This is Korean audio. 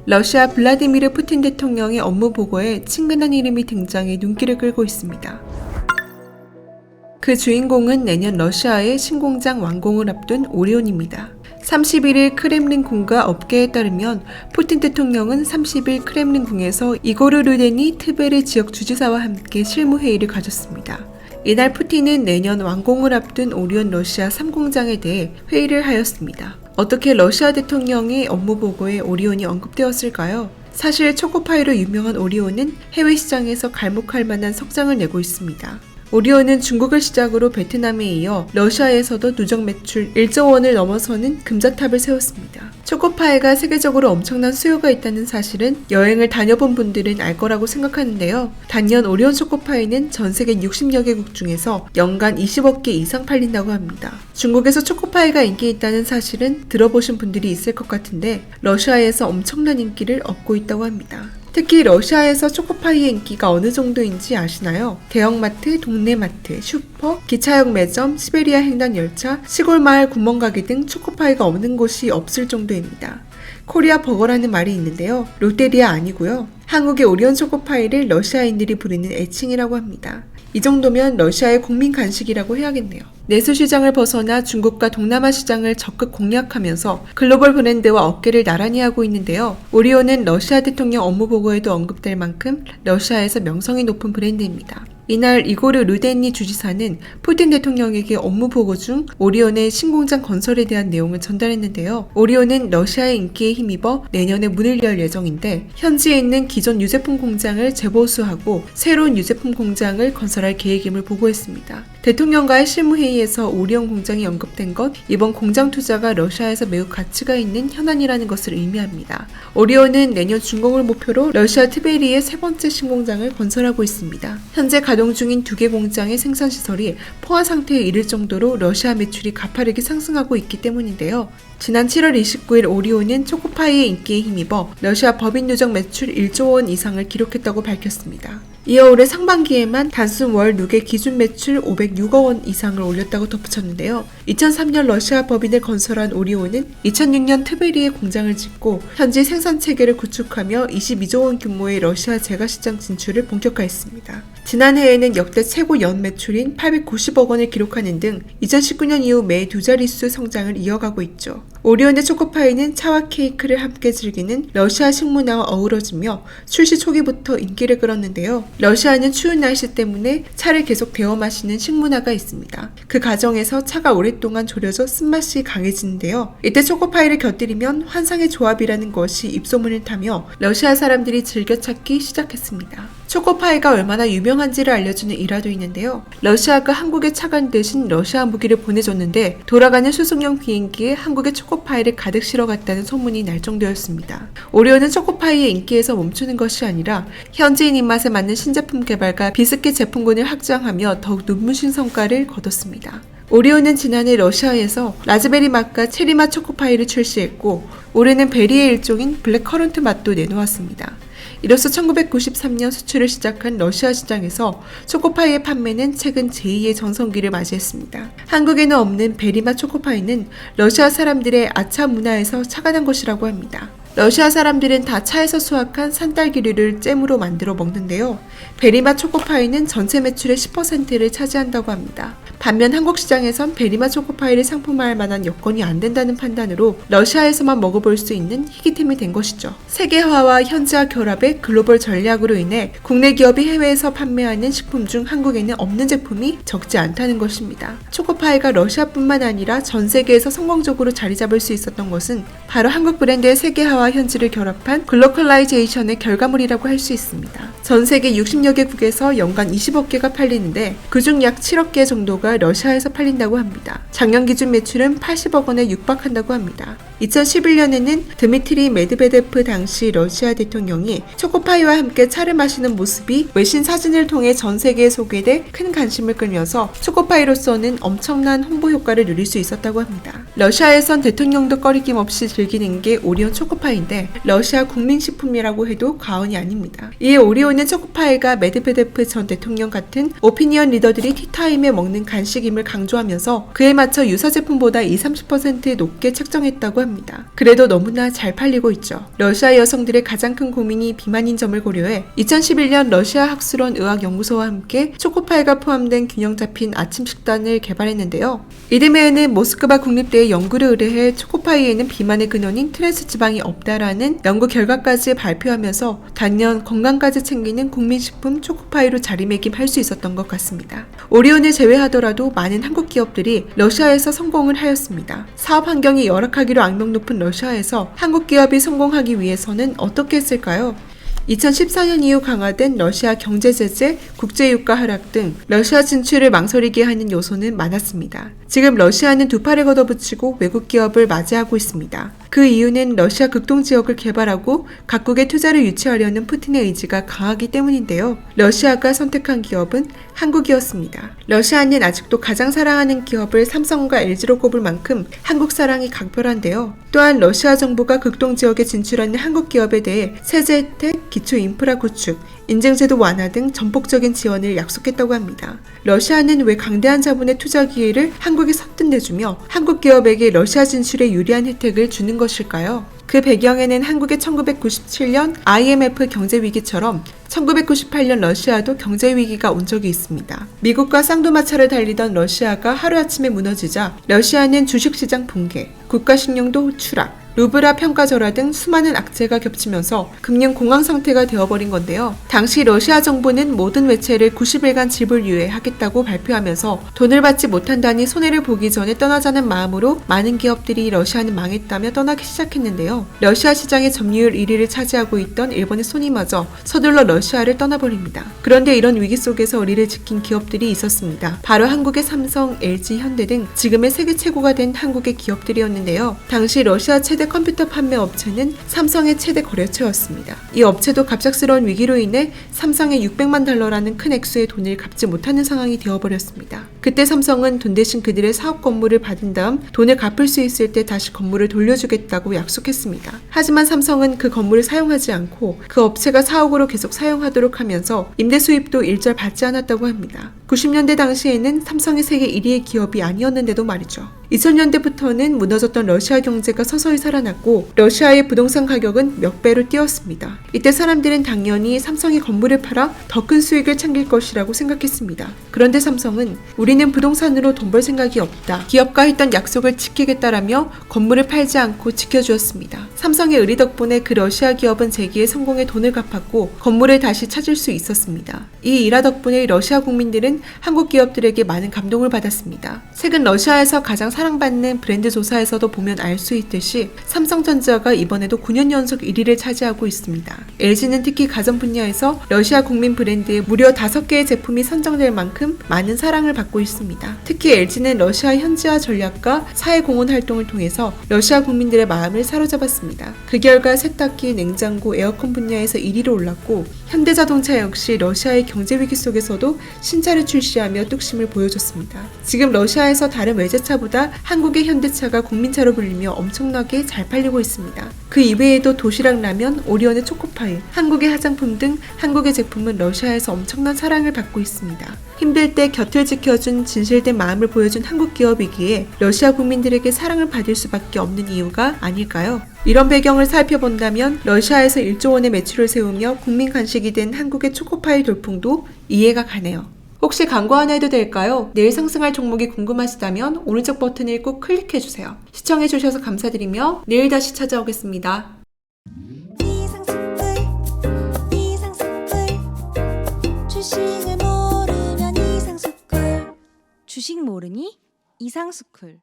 러시아 블라디미르 푸틴 대통령의 업무 보고에 친근한 이름이 등장해 눈길을 끌고 있습니다. 그 주인공은 내년 러시아의 신공장 완공을 앞둔 오리온입니다. 31일 크렘린궁과 업계에 따르면 푸틴 대통령은 30일 크렘린궁에서 이고르 루데니 트베르 지역 주지사와 함께 실무회의를 가졌습니다. 이날 푸틴은 내년 완공을 앞둔 오리온 러시아 3공장에 대해 회의를 하였습니다. 어떻게 러시아 대통령의 업무 보고에 오리온이 언급되었을까요? 사실 초코파이로 유명한 오리온은 해외 시장에서 갈목할 만한 성장을 내고 있습니다. 오리온은 중국을 시작으로 베트남에 이어 러시아에서도 누적 매출 1조 원을 넘어서는 금자탑을 세웠습니다. 초코파이가 세계적으로 엄청난 수요가 있다는 사실은 여행을 다녀본 분들은 알 거라고 생각하는데요. 단연 오리온 초코파이는 전 세계 60여 개국 중에서 연간 20억 개 이상 팔린다고 합니다. 중국에서 초코파이가 인기 있다는 사실은 들어보신 분들이 있을 것 같은데 러시아에서 엄청난 인기를 얻고 있다고 합니다. 특히 러시아에서 초코파이의 인기가 어느 정도인지 아시나요? 대형마트, 동네마트, 슈퍼, 기차역 매점, 시베리아 횡단 열차, 시골 마을 구멍가게 등 초코파이가 없는 곳이 없을 정도입니다. 코리아 버거라는 말이 있는데요. 롯데리아 아니고요. 한국의 오리온 초코파이를 러시아인들이 부르는 애칭이라고 합니다. 이 정도면 러시아의 국민 간식이라고 해야겠네요. 내수 시장을 벗어나 중국과 동남아 시장을 적극 공략하면서 글로벌 브랜드와 어깨를 나란히 하고 있는데요. 오리온은 러시아 대통령 업무 보고에도 언급될 만큼 러시아에서 명성이 높은 브랜드입니다. 이날 이고르 루데니 주지사는 푸틴 대통령에게 업무 보고 중 오리온의 신공장 건설에 대한 내용을 전달했는데요. 오리온은 러시아의 인기에 힘입어 내년에 문을 열 예정인데 현지에 있는 기존 유제품 공장을 재보수하고 새로운 유제품 공장을 건설할 계획임을 보고했습니다. 대통령과의 실무회의에서 오리온 공장이 언급된 것, 이번 공장 투자가 러시아에서 매우 가치가 있는 현안이라는 것을 의미합니다. 오리온은 내년 준공을 목표로 러시아 트베리의 세 번째 신공장을 건설하고 있습니다. 현재 가동 중인 2개 공장의 생산시설이 포화 상태에 이를 정도로 러시아 매출이 가파르게 상승하고 있기 때문인데요. 지난 7월 29일 오리온은 초코파이의 인기에 힘입어 러시아 법인 누적 매출 1조 원 이상을 기록했다고 밝혔습니다. 이어 올해 상반기에만 단순 월 누계 기준 매출 506억 원 이상을 올렸다고 덧붙였는데요. 2003년 러시아 법인을 건설한 오리온은 2006년 트베리에 공장을 짓고 현지 생산 체계를 구축하며 22조 원 규모의 러시아 제과시장 진출을 본격화했습니다. 지난해에는 역대 최고 연 매출인 890억 원을 기록하는 등 2019년 이후 매 두 자릿수 성장을 이어가고 있죠. 오리온의 초코파이는 차와 케이크를 함께 즐기는 러시아 식문화와 어우러지며 출시 초기부터 인기를 끌었는데요. 러시아는 추운 날씨 때문에 차를 계속 데워 마시는 식문화가 있습니다. 그 과정에서 차가 오랫동안 졸여져 쓴맛이 강해지는데요. 이때 초코파이를 곁들이면 환상의 조합이라는 것이 입소문을 타며 러시아 사람들이 즐겨 찾기 시작했습니다. 초코파이가 얼마나 유명한지를 알려주는 일화도 있는데요. 러시아가 한국에 차관 대신 러시아 무기를 보내줬는데 돌아가는 수송용 비행기에 한국의 초코파이를 가득 실어갔다는 소문이 날 정도였습니다. 오리온은 초코파이의 인기에서 멈추는 것이 아니라 현지인 입맛에 맞는 신제품 개발과 비스킷 제품군을 확장하며 더욱 눈부신 성과를 거뒀습니다. 오리온은 지난해 러시아에서 라즈베리 맛과 체리 맛 초코파이를 출시했고 올해는 베리의 일종인 블랙커런트 맛도 내놓았습니다. 이로써 1993년 수출을 시작한 러시아 시장에서 초코파이의 판매는 최근 제2의 전성기를 맞이했습니다. 한국에는 없는 베리맛 초코파이는 러시아 사람들의 아차 문화에서 착안한 것이라고 합니다. 러시아 사람들은 다 차에서 수확한 산딸기류를 잼으로 만들어 먹는데요. 베리맛 초코파이는 전체 매출의 10%를 차지한다고 합니다. 반면 한국 시장에선 베리맛 초코파이를 상품화할 만한 여건이 안 된다는 판단으로 러시아에서만 먹어볼 수 있는 희귀템이 된 것이죠. 세계화와 현지화 결합의 글로벌 전략으로 인해 국내 기업이 해외에서 판매하는 식품 중 한국에는 없는 제품이 적지 않다는 것입니다. 초코파이가 러시아뿐만 아니라 전 세계에서 성공적으로 자리 잡을 수 있었던 것은 바로 한국 브랜드의 세계화와 현지를 결합한 글로컬라이제이션의 결과물이라고 할 수 있습니다. 전 세계 60여 개국에서 연간 20억 개가 팔리는데 그중 약 7억 개 정도가 러시아에서 팔린다고 합니다. 작년 기준 매출은 80억 원에 육박한다고 합니다. 2011년에는 드미트리 메드베데프 당시 러시아 대통령이 초코파이와 함께 차를 마시는 모습이 외신 사진을 통해 전 세계에 소개돼 큰 관심을 끌면서 초코파이로서는 엄청난 홍보 효과를 누릴 수 있었다고 합니다. 러시아에선 대통령도 꺼리낌 없이 즐기는 게 오리온 초코파이인데 러시아 국민식품이라고 해도 과언이 아닙니다. 이에 오리온은 초코파이가 메드베데프 전 대통령 같은 오피니언 리더들이 티타임에 먹는 간식임을 강조하면서 그에 맞춰 유사 제품보다 20-30% 높게 책정했다고 합니다. 합니다. 그래도 너무나 잘 팔리고 있죠. 러시아 여성들의 가장 큰 고민이 비만인 점을 고려해 2011년 러시아 학술원 의학연구소와 함께 초코파이가 포함된 균형 잡힌 아침 식단을 개발했는데요. 이듬해에는 모스크바 국립대의 연구를 의뢰해 초코파이에는 비만의 근원인 트랜스 지방이 없다라는 연구 결과까지 발표하면서 단연 건강까지 챙기는 국민식품 초코파이로 자리매김할 수 있었던 것 같습니다. 오리온을 제외하더라도 많은 한국 기업들이 러시아에서 성공을 하였습니다. 사업 환경이 열악하기로 악명 높은 러시아에서 한국 기업이 성공하기 위해서는 어떻게 했을까요? 2014년 이후 강화된 러시아 경제 제재, 국제 유가 하락 등 러시아 진출을 망설이게 하는 요소는 많았습니다. 지금 러시아는 두 팔을 걷어붙이고 외국 기업을 맞이하고 있습니다. 그 이유는 러시아 극동 지역을 개발하고 각국의 투자를 유치하려는 푸틴의 의지가 강하기 때문인데요. 러시아가 선택한 기업은 한국이었습니다. 러시아는 아직도 가장 사랑하는 기업을 삼성과 LG로 꼽을 만큼 한국 사랑이 각별한데요. 또한 러시아 정부가 극동 지역에 진출하는 한국 기업에 대해 세제 혜택, 기초 인프라 구축, 인증제도 완화 등 전폭적인 지원을 약속했다고 합니다. 러시아는 왜 강대한 자본의 투자 기회를 한국에 선뜻 내주며 한국 기업에게 러시아 진출에 유리한 혜택을 주는 것일까요? 그 배경에는 한국의 1997년 IMF 경제위기처럼 1998년 러시아도 경제위기가 온 적이 있습니다. 미국과 쌍두마차를 달리던 러시아가 하루아침에 무너지자 러시아는 주식시장 붕괴, 국가신용도 추락, 루브라 평가절하 등 수많은 악재가 겹치면서 금융 공황 상태가 되어버린 건데요. 당시 러시아 정부는 모든 외채를 90일간 지불 유예하겠다고 발표하면서 돈을 받지 못한다니 손해를 보기 전에 떠나자는 마음으로 많은 기업들이 러시아는 망했다며 떠나기 시작했는데요. 러시아 시장의 점유율 1위를 차지하고 있던 일본의 소니마저 서둘러 러시아를 떠나버립니다. 그런데 이런 위기 속에서 우리를 지킨 기업들이 있었습니다. 바로 한국의 삼성, LG, 현대 등 지금의 세계 최고가 된 한국의 기업들이었는데요. 당시 러시아 최대 컴퓨터 판매 업체는 삼성의 최대 거래처였습니다. 이 업체도 갑작스러운 위기로 인해 삼성에 600만 달러라는 큰 액수의 돈을 갚지 못하는 상황이 되어버렸습니다. 그때 삼성은 돈 대신 그들의 사업 건물을 받은 다음 돈을 갚을 수 있을 때 다시 건물을 돌려주겠다고 약속했습니다. 하지만 삼성은 그 건물을 사용하지 않고 그 업체가 사옥으로 계속 사용하도록 하면서 임대 수입도 일절 받지 않았다고 합니다. 90년대 당시에는 삼성이 세계 1위의 기업이 아니었는데도 말이죠. 2000년대부터는 무너졌던 러시아 경제가 서서히 살아났고 러시아의 부동산 가격은 몇 배로 뛰었습니다. 이때 사람들은 당연히 삼성이 건물을 팔아 더 큰 수익을 챙길 것이라고 생각했습니다. 그런데 삼성은 우리는 부동산으로 돈 벌 생각이 없다. 기업과 했던 약속을 지키겠다라며 건물을 팔지 않고 지켜주었습니다. 삼성의 의리 덕분에 그 러시아 기업은 재기의 성공에 돈을 갚았고 건물을 다시 찾을 수 있었습니다. 이 일화 덕분에 러시아 국민들은 한국 기업들에게 많은 감동을 받았습니다. 최근 러시아에서 가장 사랑받는 브랜드 조사에서도 보면 알 수 있듯이 삼성전자가 이번에도 9년 연속 1위를 차지하고 있습니다. LG는 특히 가전 분야에서 러시아 국민 브랜드에 무려 5개의 제품이 선정될 만큼 많은 사랑을 받고 있습니다. 특히 LG는 러시아 현지화 전략과 사회공헌 활동을 통해서 러시아 국민들의 마음을 사로잡았습니다. 그 결과 세탁기, 냉장고, 에어컨 분야에서 1위로 올랐고 현대자동차 역시 러시아의 경제위기 속에서도 신차를 출시하며 뚝심을 보여줬습니다. 지금 러시아에서 다른 외제차보다 한국의 현대차가 국민차로 불리며 엄청나게 잘 팔리고 있습니다. 그 이외에도 도시락 라면, 오리온의 초코파이, 한국의 화장품 등 한국의 제품은 러시아에서 엄청난 사랑을 받고 있습니다. 힘들 때 곁을 지켜준 진실된 마음을 보여준 한국 기업이기에 러시아 국민들에게 사랑을 받을 수밖에 없는 이유가 아닐까요? 이런 배경을 살펴본다면 러시아에서 1조 원의 매출을 세우며 국민 간식이 된 한국의 초코파이 돌풍도 이해가 가네요. 혹시 광고 하나 해도 될까요? 내일 상승할 종목이 궁금하시다면 오른쪽 버튼을 꼭 클릭해주세요. 시청해주셔서 감사드리며 내일 다시 찾아오겠습니다. 주식을 모르면 이상스쿨. 주식 모르니 이상스쿨.